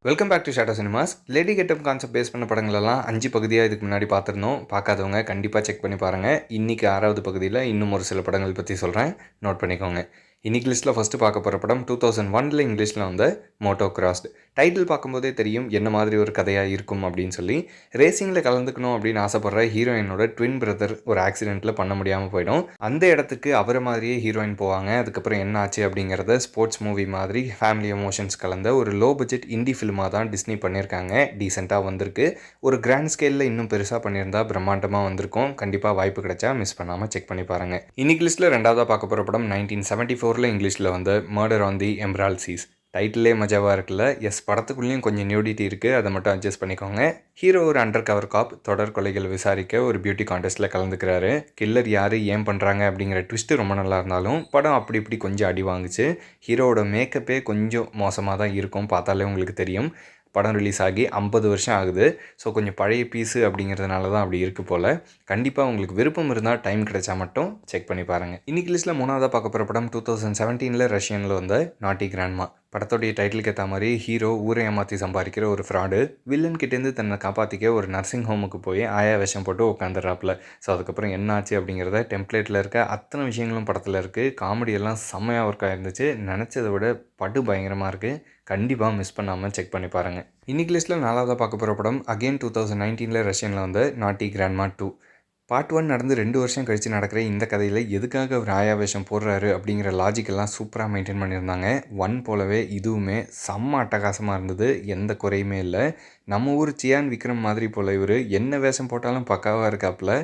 Welcome back to shadow cinemas. Lady getup concept base பண்ண படங்களெல்லாம் 5 பகுதியாக இதுக்கு முன்னாடி பார்த்துருந்தோம். பார்க்காதவங்க கண்டிப்பாக செக் பண்ணி பாருங்கள். இன்றைக்கி 6வது பகுதியில் இன்னும் ஒரு சில படங்கள் பற்றி சொல்கிறேன், நோட் பண்ணிக்கோங்க. இன்றைக்கி லிஸ்ட்டில் ஃபஸ்ட்டு பார்க்க போகிற படம் 2001 இங்கிலீஷில் வந்த மோட்டோ கிராஸ்டு. டைட்டில் பார்க்கும்போதே தெரியும் என்ன மாதிரி ஒரு கதையாக இருக்கும் அப்படின்னு சொல்லி. ரேசிங்கில் கலந்துக்கணும் அப்படின்னு ஆசைப்படுற ஹீரோயினோட ட்வின் பிரதர் ஒரு ஆக்சிடெண்ட்டில் பண்ண முடியாமல் போயிடும். அந்த இடத்துக்கு அவரை மாதிரியே ஹீரோயின் போவாங்க. அதுக்கப்புறம் என்ன ஆச்சு அப்படிங்கிறத ஸ்போர்ட்ஸ் மூவி மாதிரி ஃபேமிலி எமோஷன்ஸ் கலந்த ஒரு லோ பட்ஜெட் இண்டி ஃபில்மாக தான் டிஸ்னி பண்ணியிருக்காங்க. டீசெண்டாக வந்திருக்கு. ஒரு கிராண்ட் ஸ்கேலில் இன்னும் பெருசாக பண்ணியிருந்தா பிரம்மாண்டமாக வந்திருக்கும். கண்டிப்பாக வாய்ப்பு கிடைச்சா மிஸ் பண்ணாமல் செக் பண்ணி பாருங்கள். இன்னைக்கு லிஸ்ட்டில் ரெண்டாவதாக பார்க்க போகிற படம் 1974 இங்கிலீஷில் வந்து murder on the Emerald Seas. டைட்டிலே மஜாவாக இருக்குல்ல. எஸ், படத்துக்குள்ளேயும் கொஞ்சம் நியூடிட்டி இருக்குது, அதை மட்டும் அட்ஜஸ்ட் பண்ணிக்கோங்க. ஹீரோ ஒரு அண்டர் கவர் காப் தொடர் கொலைகள் விசாரிக்க ஒரு பியூட்டி கான்டெஸ்ட்டில் கலந்துக்கிறாரு. கில்லர் யார் ஏன் பண்ணுறாங்க அப்படிங்கிற ட்விஸ்ட்டு ரொம்ப நல்லா இருந்தாலும் படம் அப்படி இப்படி கொஞ்சம் அடி வாங்குச்சு. ஹீரோவோட மேக்கப்பே கொஞ்சம் மோசமாக தான் இருக்கும், பார்த்தாலே உங்களுக்கு தெரியும். படம் ரிலீஸ் ஆகி 50 வருஷம் ஆகுது. ஸோ கொஞ்சம் பழைய பீஸு அப்படிங்கிறதுனால தான் அப்படி இருக்குது போல். கண்டிப்பாக உங்களுக்கு விருப்பம் இருந்தால் டைம் கிடைச்சா மட்டும் செக் பண்ணி பாருங்கள். இன்றைக்கி லிஸ்ட்டில் 3ஆவதாக பார்க்க போகிற படம் 2017 ரஷ்யனில் வந்த நாட்டி கிராண்ட்மா. படத்தோடைய டைட்டிலுக்கு ஏற்ற மாதிரி ஹீரோ ஊரை ஏமாற்றி சம்பாதிக்கிற ஒரு ஃப்ராடு வில்லன் கிட்டேருந்து தன்னை காப்பாற்றிக்க ஒரு நர்சிங் ஹோமுக்கு போய் ஆயா வேஷம் போட்டு உட்காந்துடுறாப்புல. ஸோ அதுக்கப்புறம் என்ன ஆச்சு அப்படிங்கிறத டெம்ப்ளேட்டில் இருக்க அத்தனை விஷயங்களும் படத்தில் இருக்குது. காமெடியெல்லாம் செம்மையாக ஒர்க் ஆகிருந்துச்சு. நினச்சதை விட படு பயங்கரமாக இருக்குது. கண்டிப்பாக மிஸ் பண்ணாமல் செக் பண்ணி பாருங்கள். இன்னைக்கு லிஸ்ட்டில் 4ஆவதாக பார்க்க போகிற படம் அகெயின் 2019 ரஷ்யனில் வந்து நாட்டி கிராண்ட்மா 2. பார்ட் 1 நடந்து 2 வருஷம் கழித்து நடக்கிற இந்த கதையில் எதுக்காக அவர் ஆயாவேஷம் போடுறாரு அப்படிங்கிற லாஜிக்கெல்லாம் சூப்பராக மெயின்டைன் பண்ணியிருந்தாங்க. 1 போலவே இதுவுமே செம்ம அட்டகாசமாக இருந்தது, எந்த குறையுமே இல்லை. நம்ம ஊர் சியான் விக்ரம் மாதிரி போல் இவர் என்ன வேஷம் போட்டாலும் பக்காவாக இருக்காப்புல.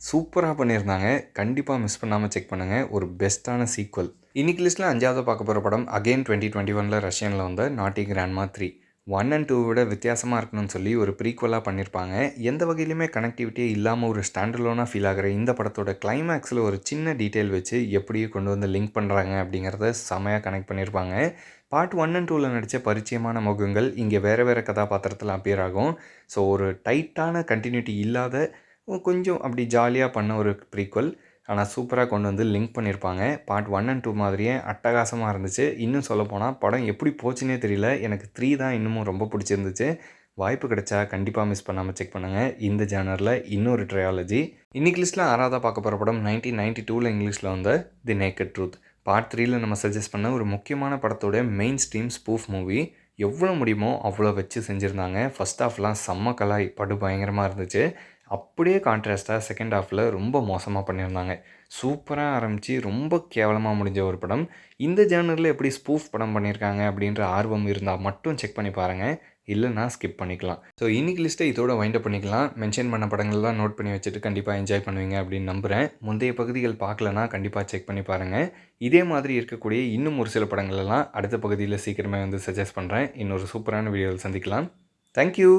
சூப்பராக பண்ணியிருந்தாங்க. கண்டிப்பாக மிஸ் பண்ணாமல் செக் பண்ணுங்கள். ஒரு பெஸ்ட்டான சீக்வல். இன்னைக்கு லிஸ்ட்டில் 5ஆவது பார்க்க போகிற படம் அகெயின் 2021 ரஷ்யனில் வந்த நாட்டி கிராண்ட்மா 3. 1 and 2 விட வித்தியாசமாக இருக்கணும்னு சொல்லி ஒரு ப்ரீக்வலாக பண்ணியிருப்பாங்க. எந்த வகையிலுமே கனெக்டிவிட்டியே இல்லாமல் ஒரு ஸ்டாண்டர்லோனாக ஃபீல் ஆகிற இந்த படத்தோட கிளைமேக்ஸில் ஒரு சின்ன டீட்டெயில் வச்சு எப்படியே கொண்டு வந்து லிங்க் பண்ணுறாங்க அப்படிங்கிறத செமையாக கனெக்ட் பண்ணியிருப்பாங்க. பார்ட் 1 and 2ல் நடித்த பரிச்சயமான முகங்கள் இங்கே வேறு கதாபாத்திரத்தில் அப்பியர் ஆகும். ஸோ ஒரு டைட்டான கண்டினியூட்டி இல்லாத கொஞ்சம் அப்படி ஜாலியாக பண்ண ஒரு ப்ரீக்வல். ஆனால் சூப்பராக கொண்டு வந்து லிங்க் பண்ணியிருப்பாங்க. பார்ட் 1 and 2 மாதிரியே அட்டகாசமாக இருந்துச்சு. இன்னும் சொல்லப்போனால் படம் எப்படி போச்சுன்னே தெரியல. எனக்கு 3 தான் இன்னமும் ரொம்ப பிடிச்சிருந்துச்சு. வாய்ப்பு கிடைச்சா கண்டிப்பாக மிஸ் பண்ணாமல் செக் பண்ணுங்கள். இந்த ஜானரில் இன்னொரு ட்ரையாலஜி. இன்னைக்கு லிஸ்ட்டில் 6ஆவதாக பார்க்க போகிற படம் 1992 இங்கிலீஷில் வந்த தி நேக்கட் ட்ரூத். பார்ட் 3ல் நம்ம சஜஸ்ட் பண்ண ஒரு முக்கியமான படத்தோட மெயின் ஸ்ட்ரீம் ஸ்பூஃப் மூவி. எவ்வளோ முடியுமோ அவ்வளோ வச்சு செஞ்சுருந்தாங்க. ஃபஸ்ட் ஹாஃப்லாம் செம்ம கலாய் படு பயங்கரமாக இருந்துச்சு. அப்படியே கான்ட்ராஸ்ட்டாக செகண்ட் ஹாஃபில் ரொம்ப மோசமாக பண்ணியிருந்தாங்க. சூப்பராக ஆரம்பித்து ரொம்ப கேவலமாக முடிஞ்ச ஒரு படம். இந்த ஜேர்னரில் எப்படி ஸ்பூஃப் படம் பண்ணியிருக்காங்க அப்படின்ற ஆர்வம் இருந்தால் மட்டும் செக் பண்ணி பாருங்கள், இல்லைனா ஸ்கிப் பண்ணிக்கலாம். ஸோ இன்னைக்கு லிஸ்ட்டை இதோட வைண்ட் அப் பண்ணிக்கலாம். மென்ஷன் பண்ண படங்கள்லாம் நோட் பண்ணி வச்சுட்டு கண்டிப்பாக என்ஜாய் பண்ணுவீங்க அப்படின்னு நம்புகிறேன். முந்தைய பகுதிகள் பார்க்கலனா கண்டிப்பாக செக் பண்ணி பாருங்கள். இதே மாதிரி இருக்கக்கூடிய இன்னும் ஒரு சில படங்களெல்லாம் அடுத்த பகுதியில் சீக்கிரமே வந்து சஜஸ்ட் பண்ணுறேன். இன்னொரு சூப்பரான வீடியோவில் சந்திக்கலாம். தேங்க்யூ.